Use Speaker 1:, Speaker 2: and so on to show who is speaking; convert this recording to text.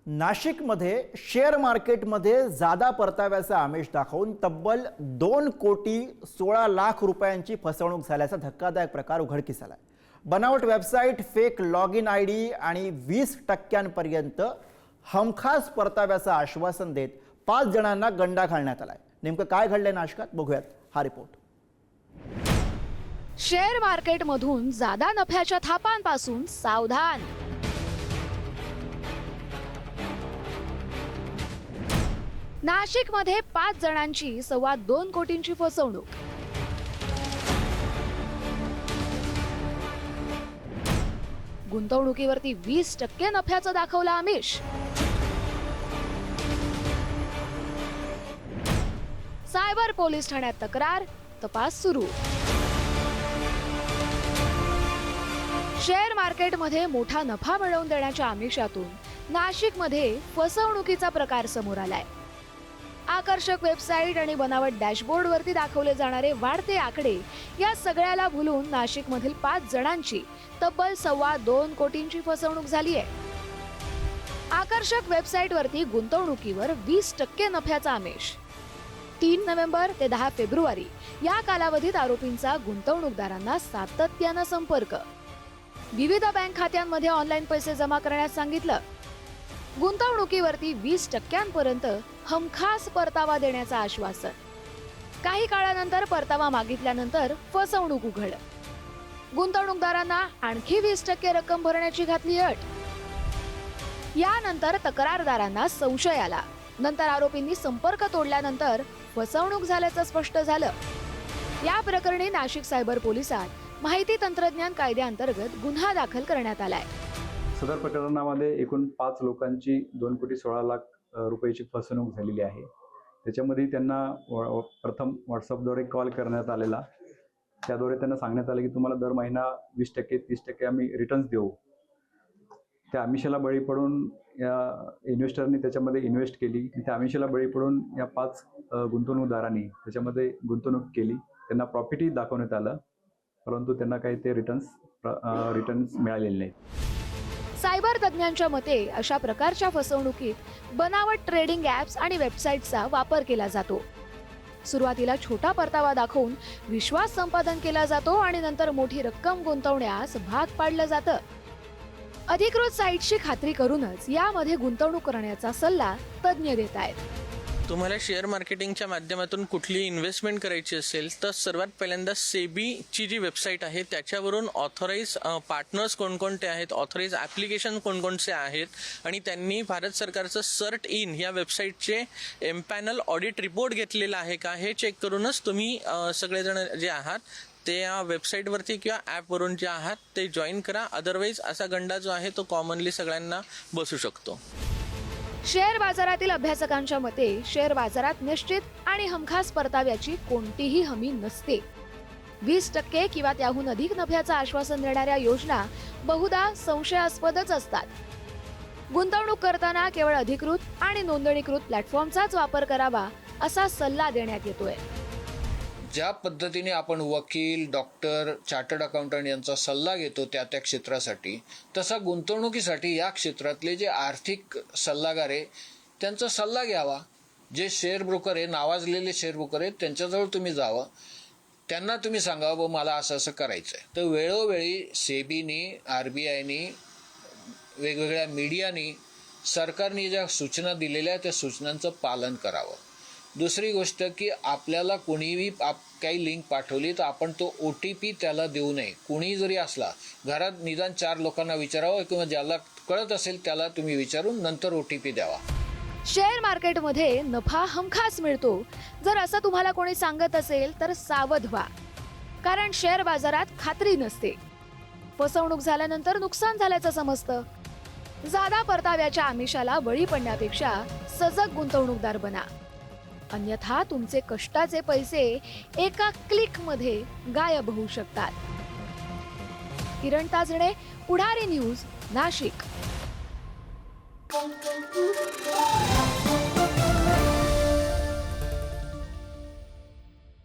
Speaker 1: नाशिकमध्ये शेअर मार्केटमध्ये जादा परताव्याचा आमिष दाखवून तब्बल 2,16,00,000 रुपयांची फसवणूक झाल्याचा धक्कादायक प्रकार उघडकीस आलाय। बनावट website, fake log in ID आणि 20% हमखास परताव्याचं आश्वासन देत 5 जणांना गंडा घालण्यात आलाय। नेमकं काय घडलंय नाशिकात बघूयात हा रिपोर्ट।
Speaker 2: शेअर मार्केटमधून जादा नफ्याच्या थापांपासून सावधान। नाशिकमध्ये 5 जणांची 2.25 कोटींची फसवणूक। गुंतवणुकीवरती 20% नफ्याचं दाखवलं आमिष। सायबर पोलीस ठाण्यात तक्रार, तपास सुरू। शेअर मार्केटमध्ये मोठा नफा मिळवून देण्याच्या आमिषातून नाशिकमध्ये फसवणुकीचा प्रकार समोर आलाय। आकर्षक वेबसाईट आणि बनावट डॅशबोर्डवरती दाखवले जाणारे वाढते आकडे या सगळ्याला भुलून नाशिकमधील 5 जणांची तब्बल 2.25 कोटींची फसवणूक झाली आहे। आकर्षक वेबसाईटवरती गुंतवणुकीवर 20% नफ्याचा आमिष। 3 नोव्हेंबर ते 10 फेब्रुवारी या कालावधीत आरोपींचा गुंतवणूकदारांना सातत्यानं संपर्क। विविध बँक खात्यांमध्ये ऑनलाईन पैसे जमा करण्यास सांगितलं। गुंतवणुकीवरती 20% हमखास परतावा देण्याचं आश्वासन। काही काळानंतर परतावा मागितल्यानंतर फसवणूक उघड। गुंतवणूकदारांना आणखी 20% रक्कम भरण्याची घातली अट। यानंतर तक्रारदारांना संशय आला। नंतर आरोपींनी संपर्क तोडल्यानंतर फसवणूक झाल्याचं स्पष्ट झालं। या प्रकरणी नाशिक सायबर पोलिसात माहिती तंत्रज्ञान कायद्याअंतर्गत गुन्हा दाखल करण्यात आलाय।
Speaker 3: सदर प्रकरणामध्ये एकूण 5 लोकांची 2,16,00,000 रुपयाची फसवणूक झालेली आहे। त्याच्यामध्ये त्यांना प्रथम व्हॉट्सअपद्वारे कॉल करण्यात आलेला। त्याद्वारे त्यांना सांगण्यात आले की तुम्हाला दर महिना 20%, 30% आम्ही रिटर्न्स देऊ। त्या आमिषाला बळी पडून या इन्व्हेस्टरनी त्याच्यामध्ये इन्व्हेस्ट केली। त्या आमिषाला बळी पडून या 5 गुंतवणूकदारांनी त्याच्यामध्ये गुंतवणूक केली। त्यांना प्रॉफिटही दाखवण्यात आलं, परंतु त्यांना काही ते रिटर्न्स मिळालेले नाहीत।
Speaker 2: सायबर तज्ञांच्या मते अशा प्रकारच्या फसवणुकीत बनावट ट्रेडिंग ॲप्स आणि वेबसाईटचा वापर केला जातो। सुरुवातीला छोटा परतावा दाखवून विश्वास संपादन केला जातो आणि नंतर मोठी रक्कम गुंतवण्यास भाग पाडलं जातं। अधिकृत साईटची खात्री करूनच यामध्ये गुंतवणूक करण्याचा सल्ला तज्ञ देत आहेत।
Speaker 4: तुम्हाला शेअर मार्केटिंगच्या माध्यमातून कुठली इन्व्हेस्टमेंट करायची असेल तर सर्वात पहिल्यांदा सेबीची जी वेबसाईट आहे त्याच्यावरून ऑथराईज पार्टनर्स कोणकोणते आहेत, ऑथराईज ॲप्लिकेशन कोणकोणते आहेत आणि त्यांनी भारत सरकारचं सर्ट इन या वेबसाईटचे एमपॅनल ऑडिट रिपोर्ट घेतलेला आहे का हे चेक करूनच तुम्ही सगळेजण जे आहात ते या वेबसाईटवरती किंवा ॲपवरून जे आहात ते जॉईन करा। अदरवाईज असा गंडा जो आहे तो कॉमनली सगळ्यांना बसू शकतो।
Speaker 2: शेअर बाजारातील अभ्यासकांच्या मते शेअर बाजारात निश्चित आणि हमखास परताव्याची कोणतीही हमी नसते। 20% किंवा त्याहून अधिक नफ्याचं आश्वासन देणाऱ्या योजना बहुधा संशयास्पदच असतात। गुंतवणूक करताना केवळ अधिकृत आणि नोंदणीकृत प्लॅटफॉर्मचाच वापर करावा असा सल्ला देण्यात येतोय।
Speaker 5: ज्या पद्धतीने आपण वकील, डॉक्टर, चार्टर्ड अकाउंटंट यांचा सल्ला घेतो त्या क्षेत्रासाठी, तसा गुंतवणुकीसाठी या क्षेत्रातले जे आर्थिक सल्लागार आहे त्यांचा सल्ला घ्यावा। जे शेअर ब्रोकर आहे, नावाजलेले शेअर ब्रोकर आहेत, त्यांच्याजवळ तुम्ही जावं। त्यांना तुम्ही सांगावं मला असं असं करायचं आहे। तर वेळोवेळी सेबीनी, RBIनी, वेगवेगळ्या मीडियानी, सरकारने ज्या सूचना दिलेल्या त्या सूचनांचं पालन करावं। दुसरी गोष्ट की आपल्याला कोणीही काही लिंक पाठवली तर आपण तो OTP त्याला देऊ नये। कोणी जरी असला घरात निदान 4 लोकांना विचारावं किंवा ज्याला कळत असेल त्याला तुम्ही विचारून नंतर OTP द्यावा।
Speaker 2: शेअर मार्केटमध्ये नफा हमखास मिळतो जर असं तुम्हाला कोणी सांगत असेल तर सावध व्हा, कारण शेअर बाजारात खात्री नसते। फसवणूक झाल्यानंतर नुकसान झाल्याचं समजतं। जादा परताव्याच्या आमिषाला बळी पडण्यापेक्षा सजग गुंतवणूकदार बना, अन्यथा तुमचे कष्टाचे पैसे एका क्लिकमध्ये गायब होऊ शकतात। किरण ताजणे, पुढारी न्यूज, नाशिक।